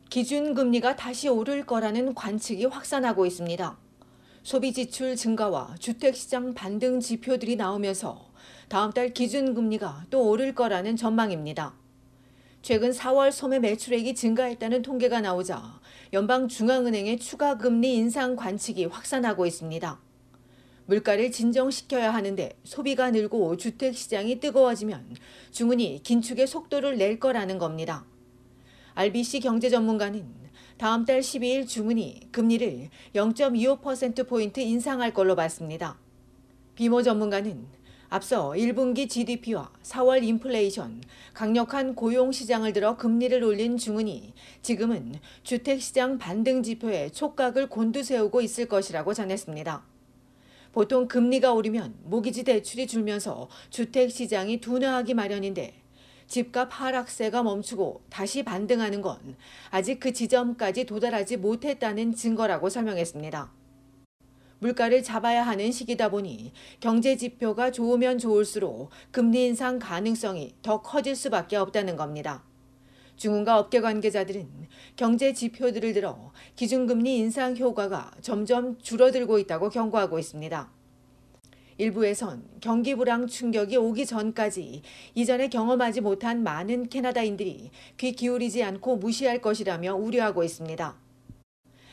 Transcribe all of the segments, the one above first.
기준금리가 다시 오를 거라는 관측이 확산하고 있습니다. 소비 지출 증가와 주택시장 반등 지표들이 나오면서 다음 달 기준금리가 또 오를 거라는 전망입니다. 최근 4월 소매 매출액이 증가했다는 통계가 나오자 연방중앙은행의 추가 금리 인상 관측이 확산하고 있습니다. 물가를 진정시켜야 하는데 소비가 늘고 주택시장이 뜨거워지면 중은이 긴축의 속도를 낼 거라는 겁니다. RBC 경제 전문가는 다음 달 12일 중은이 금리를 0.25%포인트 인상할 걸로 봤습니다. 비모 전문가는 앞서 1분기 GDP와 4월 인플레이션, 강력한 고용 시장을 들어 금리를 올린 중은이 지금은 주택시장 반등 지표에 촉각을 곤두세우고 있을 것이라고 전했습니다. 보통 금리가 오르면 모기지 대출이 줄면서 주택시장이 둔화하기 마련인데 집값 하락세가 멈추고 다시 반등하는 건 아직 그 지점까지 도달하지 못했다는 증거라고 설명했습니다. 물가를 잡아야 하는 시기다 보니 경제 지표가 좋으면 좋을수록 금리 인상 가능성이 더 커질 수밖에 없다는 겁니다. 중은과 업계 관계자들은 경제 지표들을 들어 기준금리 인상 효과가 점점 줄어들고 있다고 경고하고 있습니다. 일부에선 경기 불황 충격이 오기 전까지 이전에 경험하지 못한 많은 캐나다인들이 귀 기울이지 않고 무시할 것이라며 우려하고 있습니다.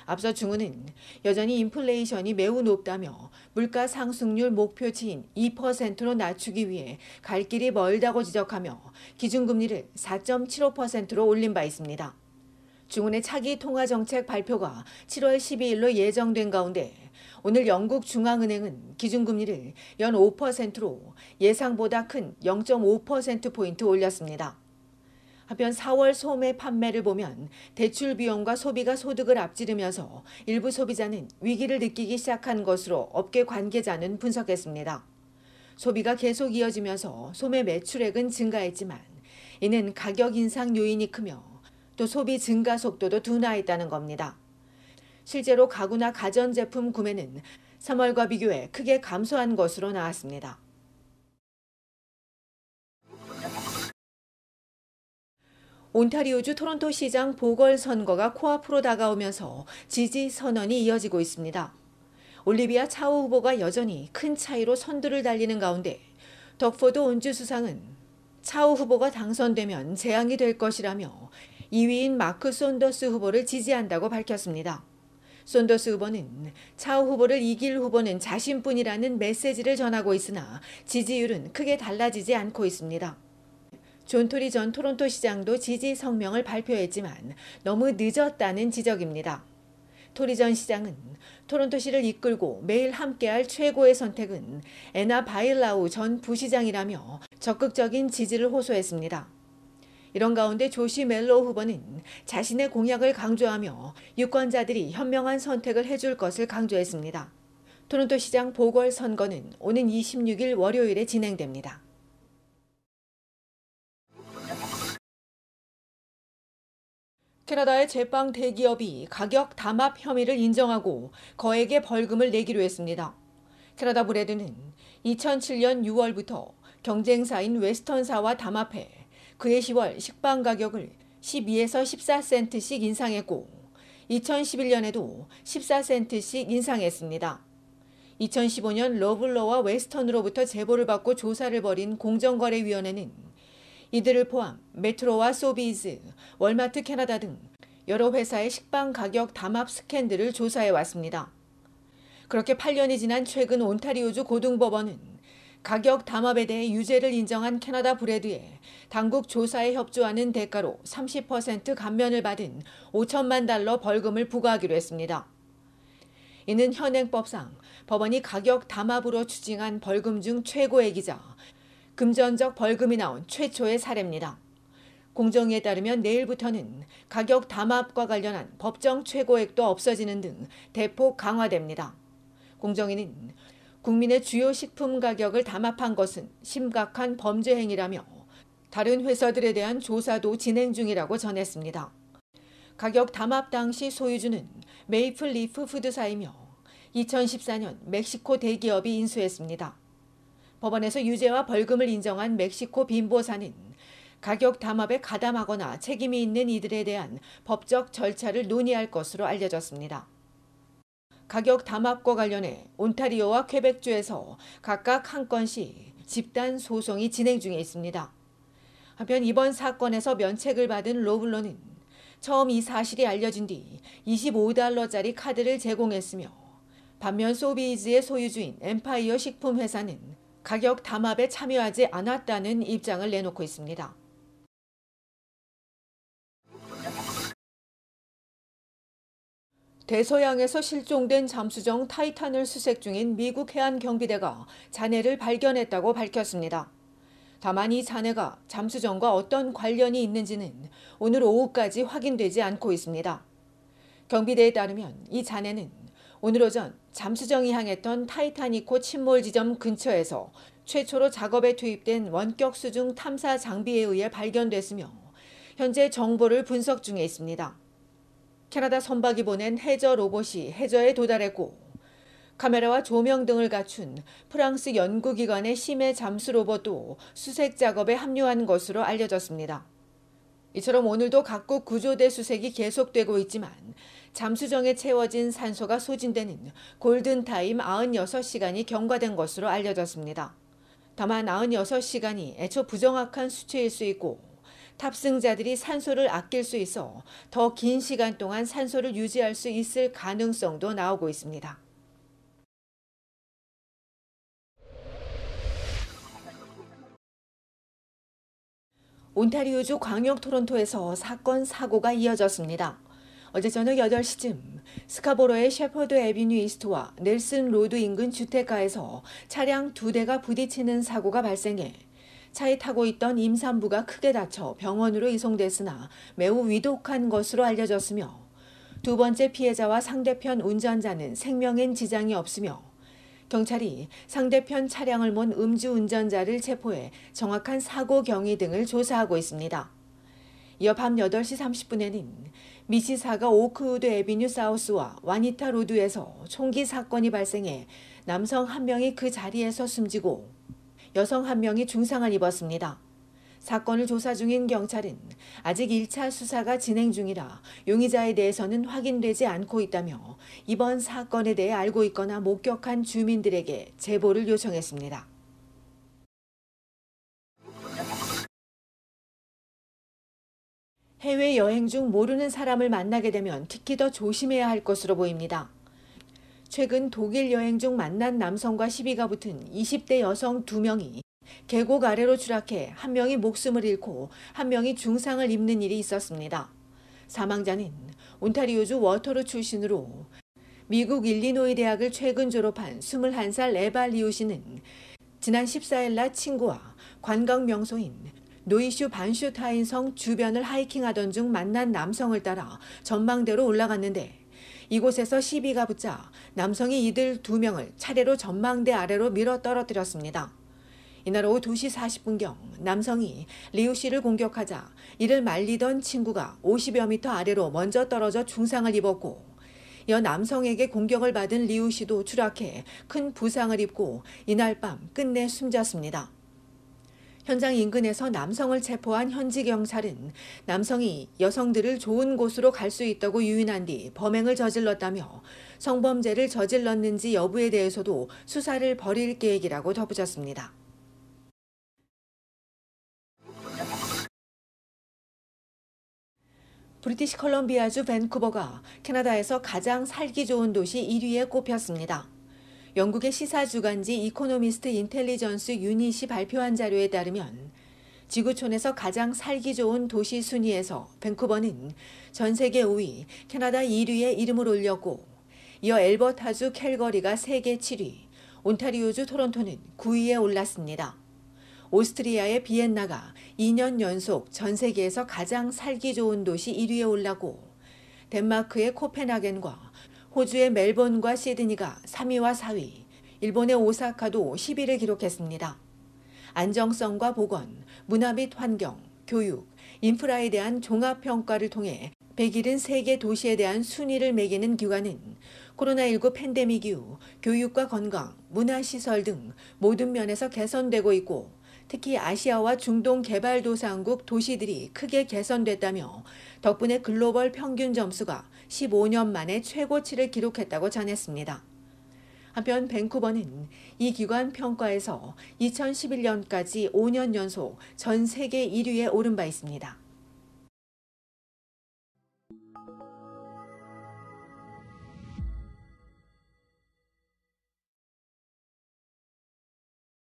앞서 중은은 여전히 인플레이션이 매우 높다며 물가 상승률 목표치인 2%로 낮추기 위해 갈 길이 멀다고 지적하며 기준금리를 4.75%로 올린 바 있습니다. 중은의 차기 통화정책 발표가 7월 12일로 예정된 가운데 오늘 영국 중앙은행은 기준금리를 연 5%로 예상보다 큰 0.5%포인트 올렸습니다. 한편 4월 소매 판매를 보면 대출 비용과 소비가 소득을 앞지르면서 일부 소비자는 위기를 느끼기 시작한 것으로 업계 관계자는 분석했습니다. 소비가 계속 이어지면서 소매 매출액은 증가했지만 이는 가격 인상 요인이 크며 또 소비 증가 속도도 둔화했다는 겁니다. 실제로 가구나 가전제품 구매는 3월과 비교해 크게 감소한 것으로 나왔습니다. 온타리오주 토론토 시장 보궐선거가 코앞으로 다가오면서 지지 선언이 이어지고 있습니다. 올리비아 차오 후보가 여전히 큰 차이로 선두를 달리는 가운데 덕포드 온주 수상은 차오 후보가 당선되면 재앙이 될 것이라며 2위인 마크 손더스 후보를 지지한다고 밝혔습니다. 손더스 후보는 차오 후보를 이길 후보는 자신뿐이라는 메시지를 전하고 있으나 지지율은 크게 달라지지 않고 있습니다. 존 토리 전 토론토 시장도 지지 성명을 발표했지만 너무 늦었다는 지적입니다. 토리 전 시장은 토론토시를 이끌고 매일 함께할 최고의 선택은 애나 바일라우 전 부시장이라며 적극적인 지지를 호소했습니다. 이런 가운데 조시 멜로우 후보는 자신의 공약을 강조하며 유권자들이 현명한 선택을 해줄 것을 강조했습니다. 토론토 시장 보궐선거는 오는 26일 월요일에 진행됩니다. 캐나다의 제빵 대기업이 가격 담합 혐의를 인정하고 거액의 벌금을 내기로 했습니다. 캐나다 브레드는 2007년 6월부터 경쟁사인 웨스턴사와 담합해 그해 10월 식빵 가격을 12에서 14센트씩 인상했고 2011년에도 14센트씩 인상했습니다. 2015년 러블러와 웨스턴으로부터 제보를 받고 조사를 벌인 공정거래위원회는 이들을 포함 메트로와 소비즈, 월마트 캐나다 등 여러 회사의 식빵 가격 담합 스캔들을 조사해 왔습니다. 그렇게 8년이 지난 최근 온타리오주 고등법원은 가격 담합에 대해 유죄를 인정한 캐나다 브레드에 당국 조사에 협조하는 대가로 30% 감면을 받은 $5천만 벌금을 부과하기로 했습니다. 이는 현행법상 법원이 가격 담합으로 추징한 벌금 중 최고액이자 금전적 벌금이 나온 최초의 사례입니다. 공정위에 따르면 내일부터는 가격 담합과 관련한 법정 최고액도 없어지는 등 대폭 강화됩니다. 공정위는 국민의 주요 식품 가격을 담합한 것은 심각한 범죄 행위라며 다른 회사들에 대한 조사도 진행 중이라고 전했습니다. 가격 담합 당시 소유주는 메이플 리프 푸드사이며 2014년 멕시코 대기업이 인수했습니다. 법원에서 유죄와 벌금을 인정한 멕시코 빈보사는 가격 담합에 가담하거나 책임이 있는 이들에 대한 법적 절차를 논의할 것으로 알려졌습니다. 가격 담합과 관련해 온타리오와 퀘벡주에서 각각 한 건씩 집단 소송이 진행 중에 있습니다. 한편 이번 사건에서 면책을 받은 로블로는 처음 이 사실이 알려진 뒤 $25짜리 카드를 제공했으며, 반면 소비이즈의 소유주인 엠파이어 식품회사는 가격 담합에 참여하지 않았다는 입장을 내놓고 있습니다. 대서양에서 실종된 잠수정 타이탄을 수색 중인 미국 해안경비대가 잔해를 발견했다고 밝혔습니다. 다만 이 잔해가 잠수정과 어떤 관련이 있는지는 오늘 오후까지 확인되지 않고 있습니다. 경비대에 따르면 이 잔해는 오늘 오전 잠수정이 향했던 타이타닉호 침몰 지점 근처에서 최초로 작업에 투입된 원격 수중 탐사 장비에 의해 발견됐으며, 현재 정보를 분석 중에 있습니다. 캐나다 선박이 보낸 해저 로봇이 해저에 도달했고, 카메라와 조명 등을 갖춘 프랑스 연구기관의 심해 잠수 로봇도 수색 작업에 합류한 것으로 알려졌습니다. 이처럼 오늘도 각국 구조대 수색이 계속되고 있지만 잠수정에 채워진 산소가 소진되는 골든타임 96시간이 경과된 것으로 알려졌습니다. 다만 96시간이 애초 부정확한 수치일 수 있고, 탑승자들이 산소를 아낄 수 있어 더 긴 시간 동안 산소를 유지할 수 있을 가능성도 나오고 있습니다. 온타리오주 광역 토론토에서 사건 사고가 이어졌습니다. 어제 저녁 8시쯤 스카보로의 셰퍼드 애비뉴 이스트와 넬슨 로드 인근 주택가에서 차량 2대가 부딪히는 사고가 발생해 차에 타고 있던 임산부가 크게 다쳐 병원으로 이송됐으나 매우 위독한 것으로 알려졌으며, 두 번째 피해자와 상대편 운전자는 생명엔 지장이 없으며, 경찰이 상대편 차량을 몬 음주운전자를 체포해 정확한 사고 경위 등을 조사하고 있습니다. 이어 밤 8시 30분에는 미시사가 오크우드 애비뉴 사우스와 와니타 로드에서 총기 사건이 발생해 남성 1명이 그 자리에서 숨지고 여성 1명이 중상을 입었습니다. 사건을 조사 중인 경찰은 아직 1차 수사가 진행 중이라 용의자에 대해서는 확인되지 않고 있다며, 이번 사건에 대해 알고 있거나 목격한 주민들에게 제보를 요청했습니다. 해외여행 중 모르는 사람을 만나게 되면 특히 더 조심해야 할 것으로 보입니다. 최근 독일 여행 중 만난 남성과 시비가 붙은 20대 여성 2명이 계곡 아래로 추락해 1명이 목숨을 잃고 1명이 중상을 입는 일이 있었습니다. 사망자는 온타리오주 워터루 출신으로 미국 일리노이 대학을 최근 졸업한 21살 에바 리우 씨는 지난 14일 낮 친구와 관광 명소인 노이슈 반슈타인 성 주변을 하이킹하던 중 만난 남성을 따라 전망대로 올라갔는데, 이곳에서 시비가 붙자 남성이 이들 2명을 차례로 전망대 아래로 밀어 떨어뜨렸습니다. 이날 오후 2시 40분경 남성이 리우 씨를 공격하자 이를 말리던 친구가 50여 미터 아래로 먼저 떨어져 중상을 입었고, 이어 남성에게 공격을 받은 리우 씨도 추락해 큰 부상을 입고 이날 밤 끝내 숨졌습니다. 현장 인근에서 남성을 체포한 현지 경찰은 남성이 여성들을 좋은 곳으로 갈 수 있다고 유인한 뒤 범행을 저질렀다며, 성범죄를 저질렀는지 여부에 대해서도 수사를 벌일 계획이라고 덧붙였습니다. 브리티시 컬럼비아주 밴쿠버가 캐나다에서 가장 살기 좋은 도시 1위에 꼽혔습니다. 영국의 시사주간지 이코노미스트 인텔리전스 유닛이 발표한 자료에 따르면 지구촌에서 가장 살기 좋은 도시 순위에서 밴쿠버는 전 세계 5위, 캐나다 1위에 이름을 올렸고, 이어 엘버타주 캘거리가 세계 7위, 온타리오주 토론토는 9위에 올랐습니다. 오스트리아의 비엔나가 2년 연속 전 세계에서 가장 살기 좋은 도시 1위에 올랐고, 덴마크의 코펜하겐과 호주의 멜번과 시드니가 3위와 4위, 일본의 오사카도 10위를 기록했습니다. 안정성과 보건, 문화 및 환경, 교육, 인프라에 대한 종합평가를 통해 173개 도시에 대한 순위를 매기는 기관은 코로나19 팬데믹 이후 교육과 건강, 문화시설 등 모든 면에서 개선되고 있고, 특히 아시아와 중동 개발도상국 도시들이 크게 개선됐다며 덕분에 글로벌 평균 점수가 15년 만에 최고치를 기록했다고 전했습니다. 한편 밴쿠버는 이 기관 평가에서 2011년까지 5년 연속 전 세계 1위에 오른 바 있습니다.